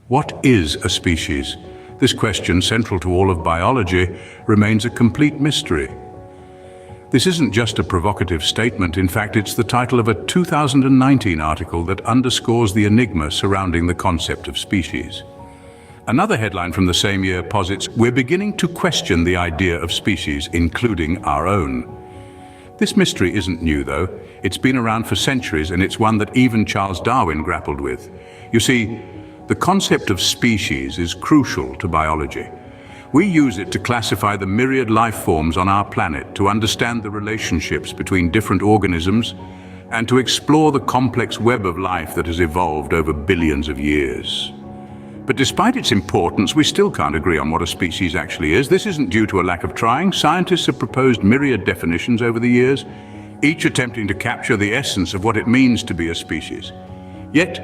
What is a species? This question, central to all of biology, remains a complete mystery. This isn't just a provocative statement. In fact, it's the title of a 2019 article that underscores the enigma surrounding the concept of species. Another headline from the same year posits, "We're beginning to question the idea of species, including our own." This mystery isn't new, though. It's been around for centuries, and it's one that even Charles Darwin grappled with. You see, the concept of species is crucial to biology. We use it to classify the myriad life forms on our planet, to understand the relationships between different organisms, and to explore the complex web of life that has evolved over billions of years. But despite its importance, we still can't agree on what a species actually is. This isn't due to a lack of trying. Scientists have proposed myriad definitions over the years, each attempting to capture the essence of what it means to be a species. Yet,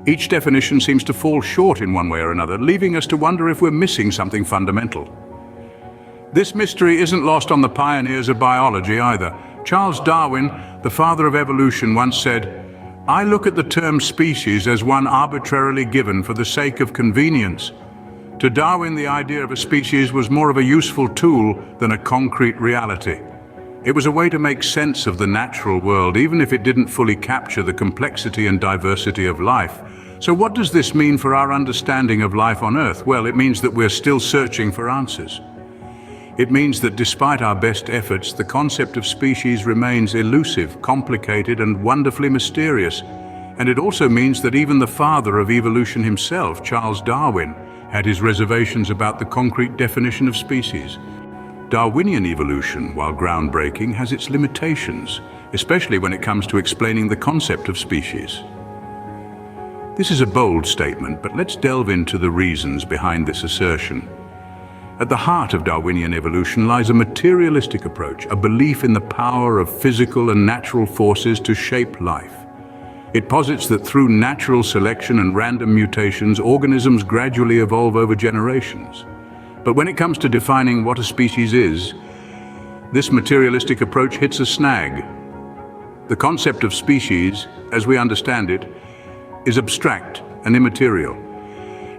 each definition seems to fall short in one way or another, leaving us to wonder if we're missing something fundamental. This mystery isn't lost on the pioneers of biology either. Charles Darwin, the father of evolution, once said, "I look at the term species as one arbitrarily given for the sake of convenience." To Darwin, the idea of a species was more of a useful tool than a concrete reality. It was a way to make sense of the natural world, even if it didn't fully capture the complexity and diversity of life. So what does this mean for our understanding of life on Earth? Well, it means that we're still searching for answers. It means that despite our best efforts, the concept of species remains elusive, complicated, and wonderfully mysterious. And it also means that even the father of evolution himself, Charles Darwin, had his reservations about the concrete definition of species. Darwinian evolution, while groundbreaking, has its limitations, especially when it comes to explaining the concept of species. This is a bold statement, but let's delve into the reasons behind this assertion. At the heart of Darwinian evolution lies a materialistic approach, a belief in the power of physical and natural forces to shape life. It posits that through natural selection and random mutations, organisms gradually evolve over generations. But when it comes to defining what a species is, this materialistic approach hits a snag. The concept of species, as we understand it, is abstract and immaterial.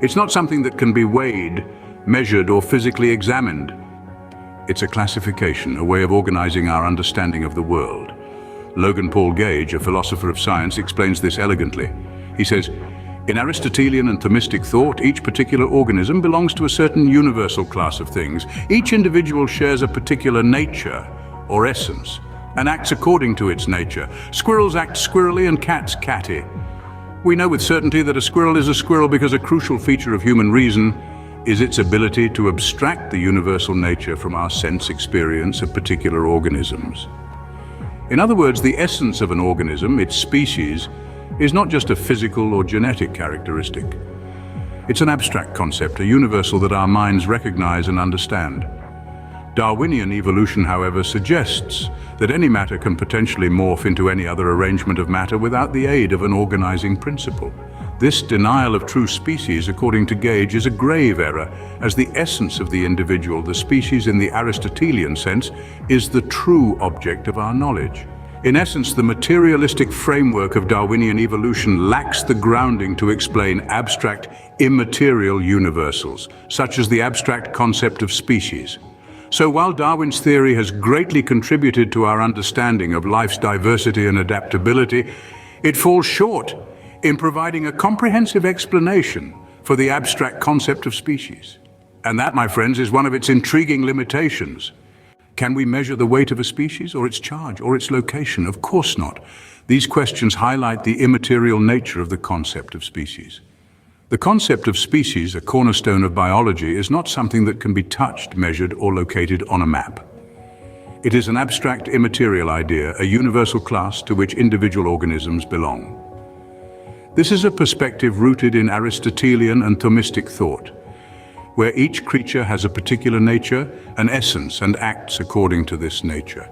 It's not something that can be weighed, measured, or physically examined. It's a classification, a way of organizing our understanding of the world. Logan Paul Gage, a philosopher of science, explains this elegantly. He says, "In Aristotelian and Thomistic thought, each particular organism belongs to a certain universal class of things. Each individual shares a particular nature or essence and acts according to its nature. Squirrels act squirrely and cats catty. We know with certainty that a squirrel is a squirrel because a crucial feature of human reason is its ability to abstract the universal nature from our sense experience of particular organisms." In other words, the essence of an organism, its species, is not just a physical or genetic characteristic. It's an abstract concept, a universal that our minds recognize and understand. Darwinian evolution, however, suggests that any matter can potentially morph into any other arrangement of matter without the aid of an organizing principle. This denial of true species, according to Gage, is a grave error, as the essence of the individual, the species in the Aristotelian sense, is the true object of our knowledge. In essence, the materialistic framework of Darwinian evolution lacks the grounding to explain abstract, immaterial universals, such as the abstract concept of species. So while Darwin's theory has greatly contributed to our understanding of life's diversity and adaptability, it falls short in providing a comprehensive explanation for the abstract concept of species. And that, my friends, is one of its intriguing limitations. Can we measure the weight of a species, or its charge, or its location? Of course not. These questions highlight the immaterial nature of the concept of species. The concept of species, a cornerstone of biology, is not something that can be touched, measured, or located on a map. It is an abstract, immaterial idea, a universal class to which individual organisms belong. This is a perspective rooted in Aristotelian and Thomistic thought, where each creature has a particular nature, an essence, and acts according to this nature.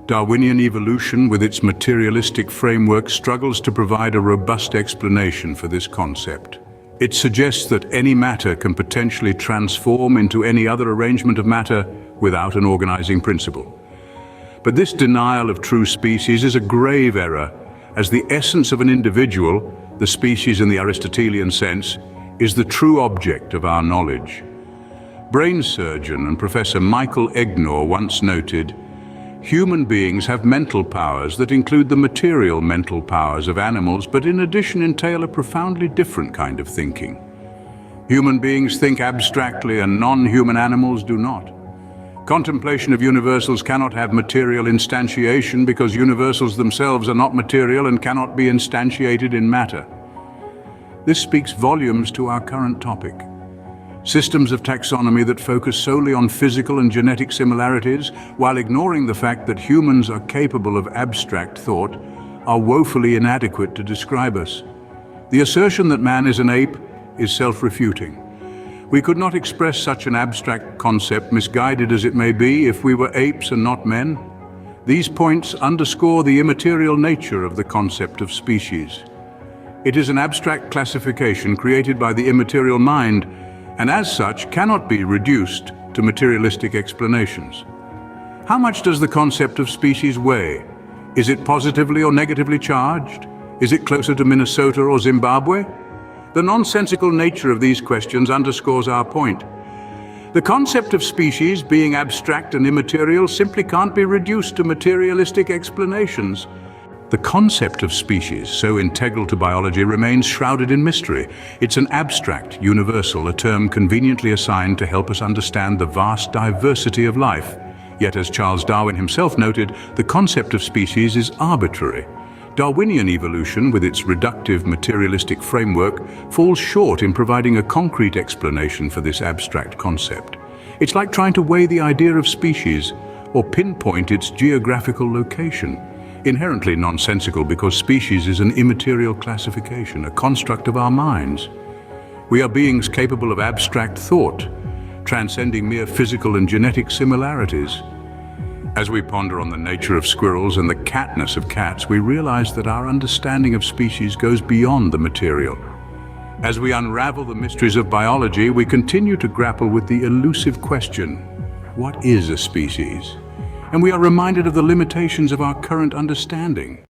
Darwinian evolution, with its materialistic framework, struggles to provide a robust explanation for this concept. It suggests that any matter can potentially transform into any other arrangement of matter without an organizing principle. But this denial of true species is a grave error, as the essence of an individual, the species in the Aristotelian sense, is the true object of our knowledge. Brain surgeon and Professor Michael Egnor once noted, "Human beings have mental powers that include the material mental powers of animals, but in addition entail a profoundly different kind of thinking. Human beings think abstractly and non-human animals do not. Contemplation of universals cannot have material instantiation because universals themselves are not material and cannot be instantiated in matter." This speaks volumes to our current topic. Systems of taxonomy that focus solely on physical and genetic similarities, while ignoring the fact that humans are capable of abstract thought, are woefully inadequate to describe us. The assertion that man is an ape is self-refuting. We could not express such an abstract concept, misguided as it may be, if we were apes and not men. These points underscore the immaterial nature of the concept of species. It is an abstract classification created by the immaterial mind, and as such cannot be reduced to materialistic explanations. How much does the concept of species weigh? Is it positively or negatively charged? Is it closer to Minnesota or Zimbabwe? The nonsensical nature of these questions underscores our point. The concept of species, being abstract and immaterial, simply can't be reduced to materialistic explanations. The concept of species, so integral to biology, remains shrouded in mystery. It's an abstract, universal, a term conveniently assigned to help us understand the vast diversity of life. Yet, as Charles Darwin himself noted, the concept of species is arbitrary. Darwinian evolution, with its reductive materialistic framework, falls short in providing a concrete explanation for this abstract concept. It's like trying to weigh the idea of species or pinpoint its geographical location. Inherently nonsensical because species is an immaterial classification, a construct of our minds. We are beings capable of abstract thought, transcending mere physical and genetic similarities. As we ponder on the nature of squirrels and the catness of cats, we realize that our understanding of species goes beyond the material. As we unravel the mysteries of biology, we continue to grapple with the elusive question, what is a species? And we are reminded of the limitations of our current understanding.